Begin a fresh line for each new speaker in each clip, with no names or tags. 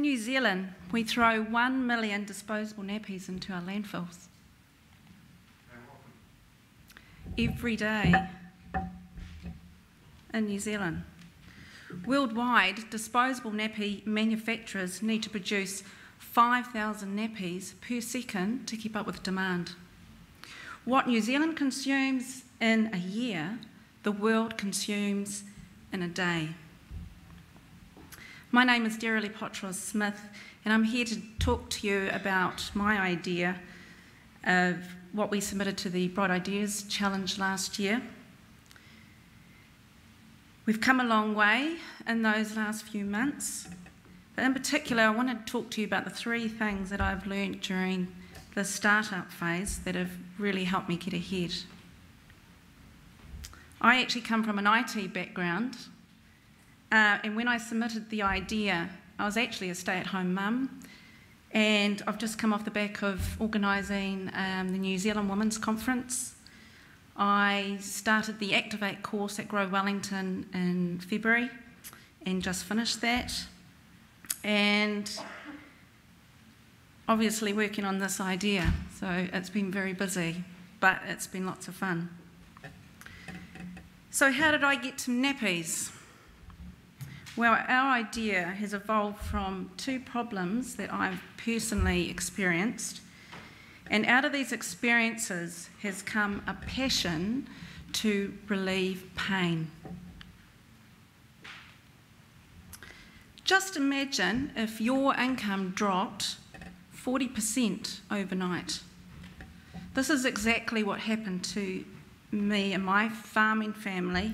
In New Zealand, we throw 1 million disposable nappies into our landfills. Every day in New Zealand. Worldwide, disposable nappy manufacturers need to produce 5,000 nappies per second to keep up with demand. What New Zealand consumes in a year, the world consumes in a day. My name is Derelee Potroz-Smith, and I'm here to talk to you about my idea of what we submitted to the Bright Ideas Challenge last year. We've come a long way in those last few months, but in particular I want to talk to you about the 3 things that I've learned during the startup phase that have really helped me get ahead. I actually come from an IT background, and when I submitted the idea, I was actually a stay-at-home mum, and I've just come off the back of organising the New Zealand Women's Conference. I started the Activate course at Grow Wellington in February and just finished that, and obviously working on this idea, so it's been very busy, but it's been lots of fun. So how did I get to nappies? Well, our idea has evolved from 2 problems that I've personally experienced, and out of these experiences has come a passion to relieve pain. Just imagine if your income dropped 40% overnight. This is exactly what happened to me and my farming family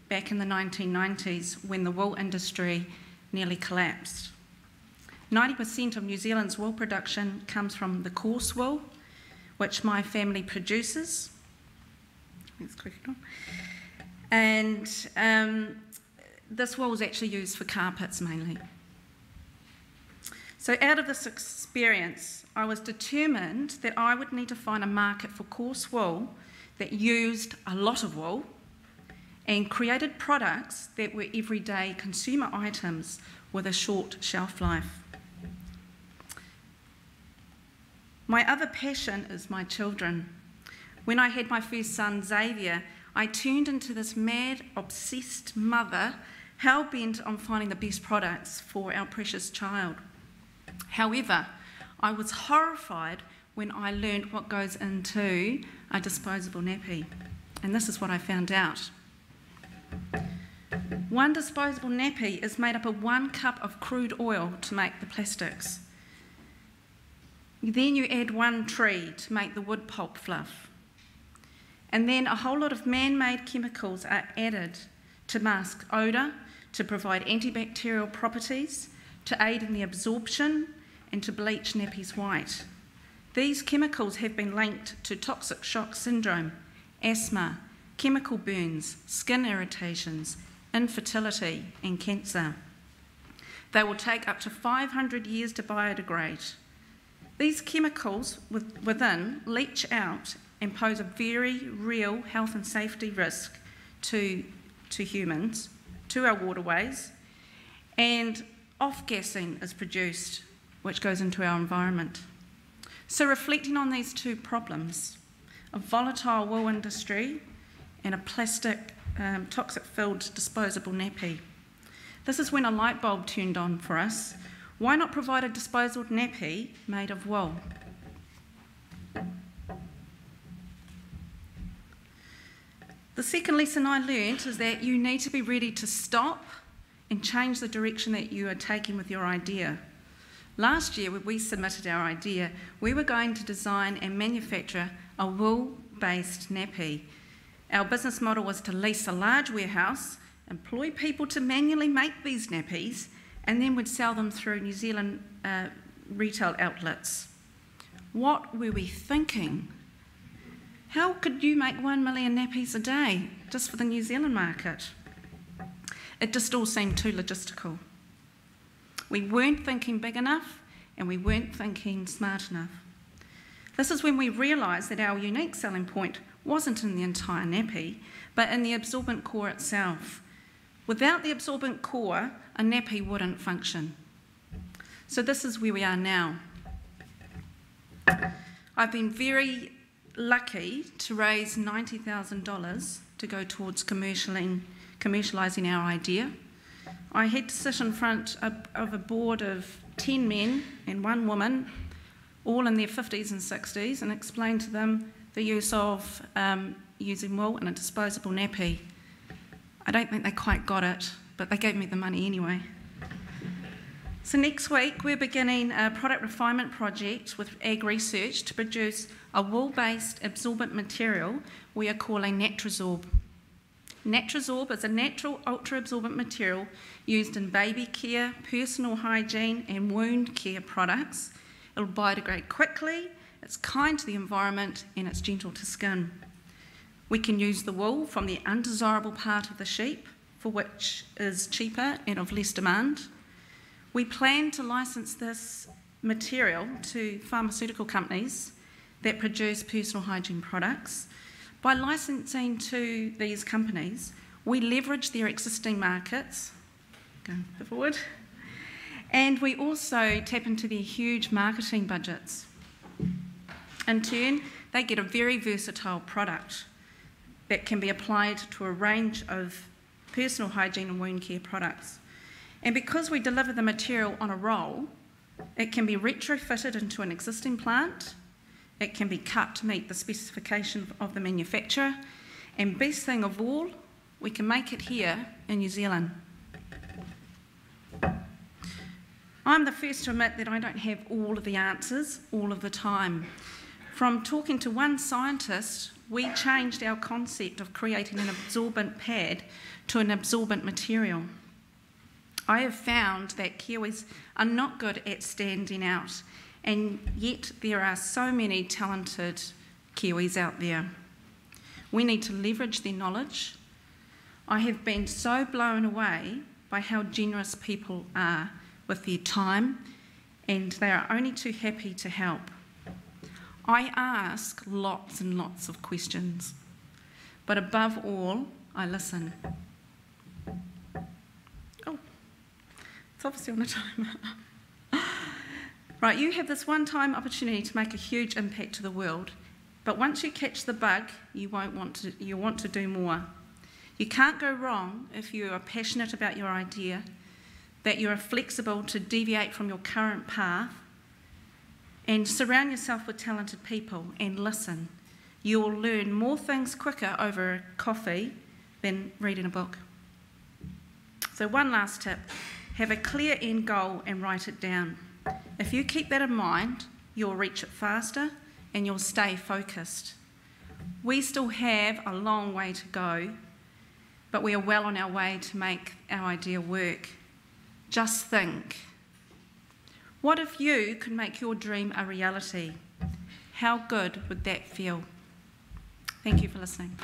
back in the 1990s when the wool industry nearly collapsed. 90% of New Zealand's wool production comes from the coarse wool, which my family produces. Let's click it on. And this wool is actually used for carpets mainly. So out of this experience, I was determined that I would need to find a market for coarse wool that used a lot of wool and created products that were everyday consumer items with a short shelf life. My other passion is my children. When I had my first son, Xavier, I turned into this mad, obsessed mother, hell-bent on finding the best products for our precious child. However, I was horrified when I learned what goes into a disposable nappy, and this is what I found out. 1 disposable nappy is made up of 1 cup of crude oil to make the plastics. Then you add 1 tree to make the wood pulp fluff. And then a whole lot of man-made chemicals are added to mask odour, to provide antibacterial properties, to aid in the absorption, and to bleach nappies white. These chemicals have been linked to toxic shock syndrome, asthma, chemical burns, skin irritations, infertility, and cancer. They will take up to 500 years to biodegrade. These chemicals within leach out and pose a very real health and safety risk to humans, to our waterways, and off-gassing is produced, which goes into our environment. So reflecting on these 2 problems, a volatile wool industry and a plastic, toxic-filled disposable nappy. This is when a light bulb turned on for us. Why not provide a disposable nappy made of wool? The second lesson I learned is that you need to be ready to stop and change the direction that you are taking with your idea. Last year, when we submitted our idea, we were going to design and manufacture a wool-based nappy. Our business model was to lease a large warehouse, employ people to manually make these nappies, and then we'd sell them through New Zealand retail outlets. What were we thinking? How could you make 1 million nappies a day just for the New Zealand market? It just all seemed too logistical. We weren't thinking big enough, and we weren't thinking smart enough. This is when we realised that our unique selling point wasn't in the entire nappy, but in the absorbent core itself. Without the absorbent core, a nappy wouldn't function. So this is where we are now. I've been very lucky to raise $90,000 to go towards commercialising our idea. I had to sit in front of a board of 10 men and 1 woman, all in their 50s and 60s, and explain to them the use of using wool and a disposable nappy. I don't think they quite got it, but they gave me the money anyway. So next week we're beginning a product refinement project with Ag Research to produce a wool-based absorbent material we are calling Natrasorb. Natrasorb is a natural ultra-absorbent material used in baby care, personal hygiene and wound care products. It will biodegrade quickly, it's kind to the environment and it's gentle to skin. We can use the wool from the undesirable part of the sheep, for which is cheaper and of less demand. We plan to license this material to pharmaceutical companies that produce personal hygiene products. By licensing to these companies, we leverage their existing markets, go forward, and we also tap into their huge marketing budgets. In turn, they get a very versatile product that can be applied to a range of personal hygiene and wound care products. And because we deliver the material on a roll, it can be retrofitted into an existing plant, it can be cut to meet the specification of the manufacturer, and best thing of all, we can make it here in New Zealand. I'm the first to admit that I don't have all of the answers all of the time. From talking to one scientist, we changed our concept of creating an absorbent pad to an absorbent material. I have found that Kiwis are not good at standing out, and yet there are so many talented Kiwis out there. We need to leverage their knowledge. I have been so blown away by how generous people are with their time, and they are only too happy to help. I ask lots and lots of questions, but above all, I listen. Oh, it's obviously on a timer. Right, you have this one-time opportunity to make a huge impact to the world, but once you catch the bug, you want to do more. You can't go wrong if you are passionate about your idea, that you are flexible to deviate from your current path, and surround yourself with talented people and listen. You will learn more things quicker over a coffee than reading a book. So one last tip, have a clear end goal and write it down. If you keep that in mind, you'll reach it faster and you'll stay focused. We still have a long way to go, but we are well on our way to make our idea work. Just think. What if you could make your dream a reality? How good would that feel? Thank you for listening.